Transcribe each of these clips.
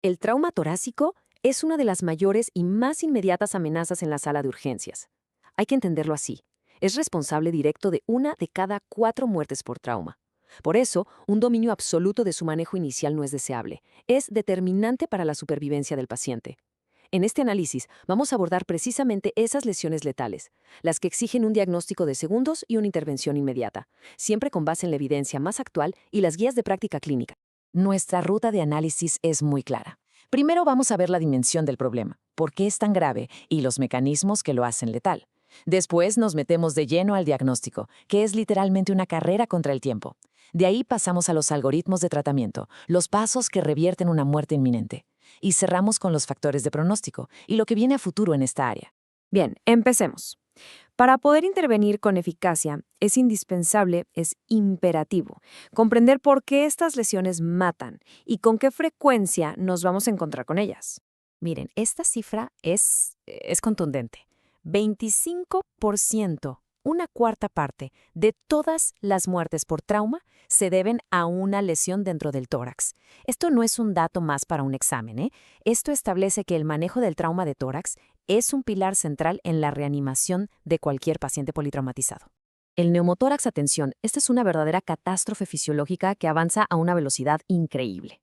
El trauma torácico es una de las mayores y más inmediatas amenazas en la sala de urgencias. Hay que entenderlo así. Es responsable directo de 1 de cada 4 muertes por trauma. Por eso, un dominio absoluto de su manejo inicial no es deseable. Es determinante para la supervivencia del paciente. En este análisis vamos a abordar precisamente esas lesiones letales, las que exigen un diagnóstico de segundos y una intervención inmediata, siempre con base en la evidencia más actual y las guías de práctica clínica. Nuestra ruta de análisis es muy clara. Primero vamos a ver la dimensión del problema, por qué es tan grave y los mecanismos que lo hacen letal. Después nos metemos de lleno al diagnóstico, que es literalmente una carrera contra el tiempo. De ahí pasamos a los algoritmos de tratamiento, los pasos que revierten una muerte inminente. Y cerramos con los factores de pronóstico y lo que viene a futuro en esta área. Bien, empecemos. Para poder intervenir con eficacia, es indispensable, es imperativo, comprender por qué estas lesiones matan y con qué frecuencia nos vamos a encontrar con ellas. Miren, esta cifra es contundente. 25%, 1/4 parte, de todas las muertes por trauma se deben a una lesión dentro del tórax. Esto no es un dato más para un examen, ¿eh? Esto establece que el manejo del trauma de tórax es un pilar central en la reanimación de cualquier paciente politraumatizado. El neumotórax, atención, esta es una verdadera catástrofe fisiológica que avanza a una velocidad increíble.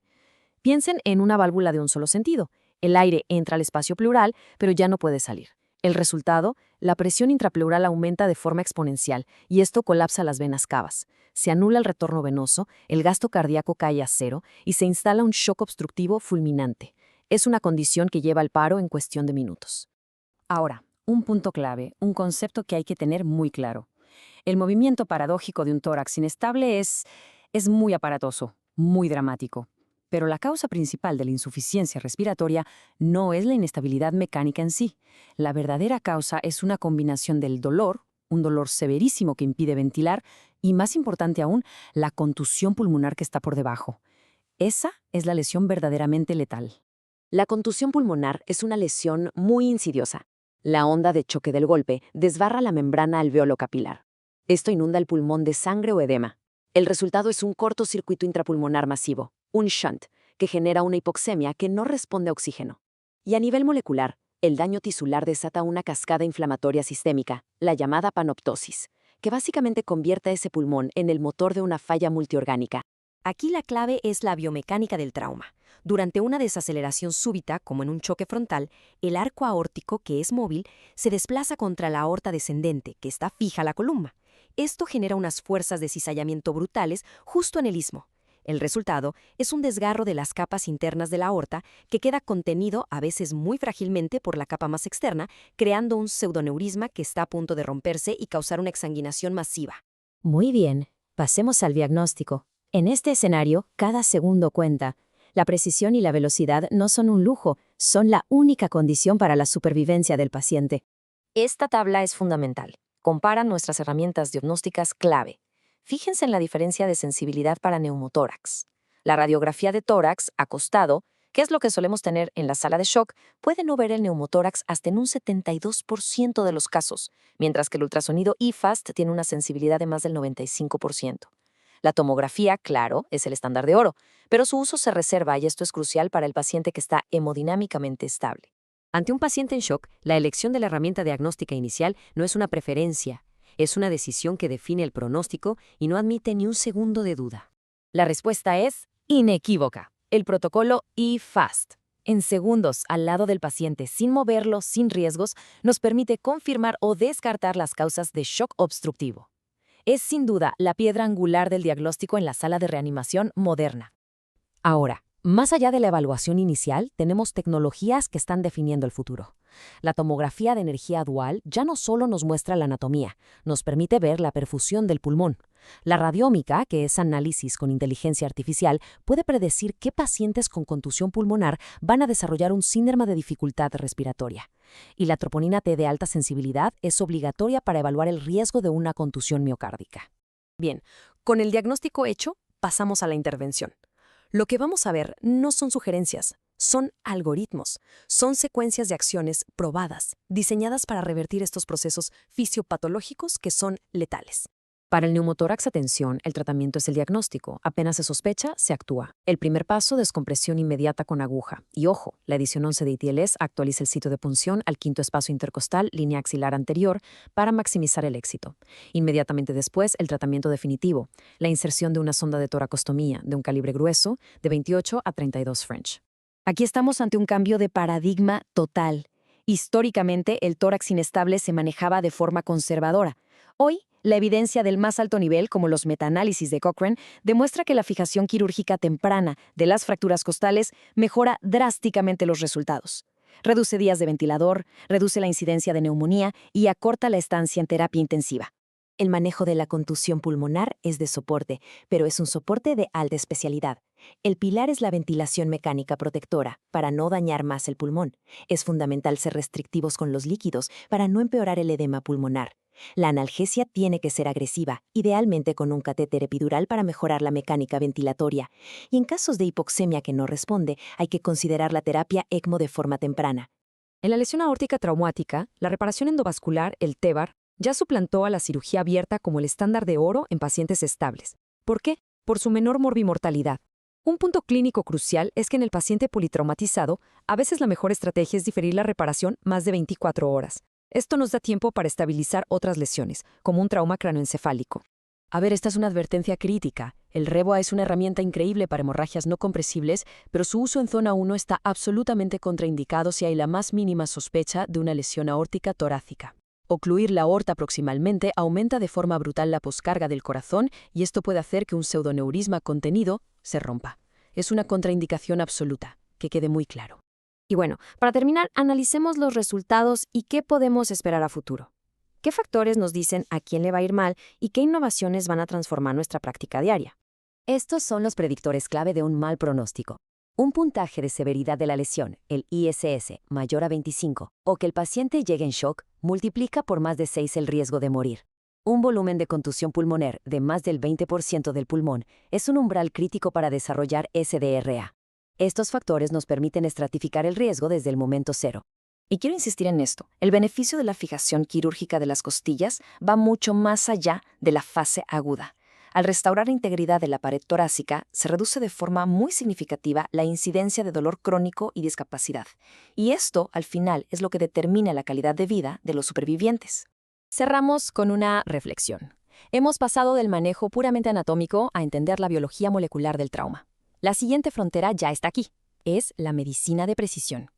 Piensen en una válvula de un solo sentido. El aire entra al espacio pleural, pero ya no puede salir. El resultado, la presión intrapleural aumenta de forma exponencial y esto colapsa las venas cavas. Se anula el retorno venoso, el gasto cardíaco cae a cero y se instala un shock obstructivo fulminante. Es una condición que lleva al paro en cuestión de minutos. Ahora, un punto clave, un concepto que hay que tener muy claro. El movimiento paradójico de un tórax inestable es muy aparatoso, muy dramático. Pero la causa principal de la insuficiencia respiratoria no es la inestabilidad mecánica en sí. La verdadera causa es una combinación del dolor, un dolor severísimo que impide ventilar, y más importante aún, la contusión pulmonar que está por debajo. Esa es la lesión verdaderamente letal. La contusión pulmonar es una lesión muy insidiosa. La onda de choque del golpe desbarra la membrana alveolo-capilar. Esto inunda el pulmón de sangre o edema. El resultado es un cortocircuito intrapulmonar masivo, un shunt, que genera una hipoxemia que no responde a oxígeno. Y a nivel molecular, el daño tisular desata una cascada inflamatoria sistémica, la llamada panoptosis, que básicamente convierte a ese pulmón en el motor de una falla multiorgánica. Aquí la clave es la biomecánica del trauma. Durante una desaceleración súbita, como en un choque frontal, el arco aórtico, que es móvil, se desplaza contra la aorta descendente, que está fija a la columna. Esto genera unas fuerzas de cizallamiento brutales justo en el istmo. El resultado es un desgarro de las capas internas de la aorta que queda contenido, a veces muy frágilmente, por la capa más externa, creando un pseudoneurisma que está a punto de romperse y causar una exsanguinación masiva. Muy bien, pasemos al diagnóstico. En este escenario, cada segundo cuenta. La precisión y la velocidad no son un lujo, son la única condición para la supervivencia del paciente. Esta tabla es fundamental. Compara nuestras herramientas diagnósticas clave. Fíjense en la diferencia de sensibilidad para neumotórax. La radiografía de tórax, acostado, que es lo que solemos tener en la sala de shock, puede no ver el neumotórax hasta en un 72% de los casos, mientras que el ultrasonido EFAST tiene una sensibilidad de más del 95%. La tomografía, claro, es el estándar de oro, pero su uso se reserva y esto es crucial para el paciente que está hemodinámicamente estable. Ante un paciente en shock, la elección de la herramienta diagnóstica inicial no es una preferencia, es una decisión que define el pronóstico y no admite ni un segundo de duda. La respuesta es inequívoca. El protocolo EFAST, en segundos al lado del paciente sin moverlo, sin riesgos, nos permite confirmar o descartar las causas de shock obstructivo. Es sin duda la piedra angular del diagnóstico en la sala de reanimación moderna. Ahora, más allá de la evaluación inicial, tenemos tecnologías que están definiendo el futuro. La tomografía de energía dual ya no solo nos muestra la anatomía, nos permite ver la perfusión del pulmón. La radiómica, que es análisis con inteligencia artificial, puede predecir qué pacientes con contusión pulmonar van a desarrollar un síndrome de dificultad respiratoria. Y la troponina T de alta sensibilidad es obligatoria para evaluar el riesgo de una contusión miocárdica. Bien, con el diagnóstico hecho, pasamos a la intervención. Lo que vamos a ver no son sugerencias, son algoritmos, son secuencias de acciones probadas, diseñadas para revertir estos procesos fisiopatológicos que son letales. Para el neumotórax a tensión, el tratamiento es el diagnóstico. Apenas se sospecha, se actúa. El primer paso, descompresión inmediata con aguja. Y ojo, la edición 11 de ITLS actualiza el sitio de punción al quinto espacio intercostal, línea axilar anterior, para maximizar el éxito. Inmediatamente después, el tratamiento definitivo, la inserción de una sonda de toracostomía de un calibre grueso de 28 a 32 French. Aquí estamos ante un cambio de paradigma total. Históricamente, el tórax inestable se manejaba de forma conservadora. Hoy, la evidencia del más alto nivel, como los metaanálisis de Cochrane, demuestra que la fijación quirúrgica temprana de las fracturas costales mejora drásticamente los resultados. Reduce días de ventilador, reduce la incidencia de neumonía y acorta la estancia en terapia intensiva. El manejo de la contusión pulmonar es de soporte, pero es un soporte de alta especialidad. El pilar es la ventilación mecánica protectora, para no dañar más el pulmón. Es fundamental ser restrictivos con los líquidos para no empeorar el edema pulmonar. La analgesia tiene que ser agresiva, idealmente con un catéter epidural para mejorar la mecánica ventilatoria. Y en casos de hipoxemia que no responde, hay que considerar la terapia ECMO de forma temprana. En la lesión aórtica traumática, la reparación endovascular, el TEVAR, ya suplantó a la cirugía abierta como el estándar de oro en pacientes estables. ¿Por qué? Por su menor morbimortalidad. Un punto clínico crucial es que en el paciente politraumatizado, a veces la mejor estrategia es diferir la reparación más de 24 horas. Esto nos da tiempo para estabilizar otras lesiones, como un trauma cráneoencefálico. A ver, esta es una advertencia crítica. El REVOA es una herramienta increíble para hemorragias no compresibles, pero su uso en zona 1 está absolutamente contraindicado si hay la más mínima sospecha de una lesión aórtica torácica. Ocluir la aorta proximalmente aumenta de forma brutal la poscarga del corazón y esto puede hacer que un pseudoneurisma contenido se rompa. Es una contraindicación absoluta, que quede muy claro. Y bueno, para terminar, analicemos los resultados y qué podemos esperar a futuro. ¿Qué factores nos dicen a quién le va a ir mal y qué innovaciones van a transformar nuestra práctica diaria? Estos son los predictores clave de un mal pronóstico. Un puntaje de severidad de la lesión, el ISS, mayor a 25, o que el paciente llegue en shock, multiplica por más de 6 el riesgo de morir. Un volumen de contusión pulmonar de más del 20% del pulmón es un umbral crítico para desarrollar SDRA. Estos factores nos permiten estratificar el riesgo desde el momento cero. Y quiero insistir en esto, el beneficio de la fijación quirúrgica de las costillas va mucho más allá de la fase aguda. Al restaurar la integridad de la pared torácica, se reduce de forma muy significativa la incidencia de dolor crónico y discapacidad. Y esto, al final, es lo que determina la calidad de vida de los supervivientes. Cerramos con una reflexión. Hemos pasado del manejo puramente anatómico a entender la biología molecular del trauma. La siguiente frontera ya está aquí. Es la medicina de precisión.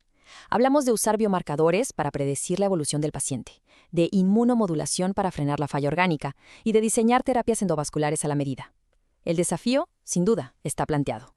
Hablamos de usar biomarcadores para predecir la evolución del paciente, de inmunomodulación para frenar la falla orgánica y de diseñar terapias endovasculares a la medida. El desafío, sin duda, está planteado.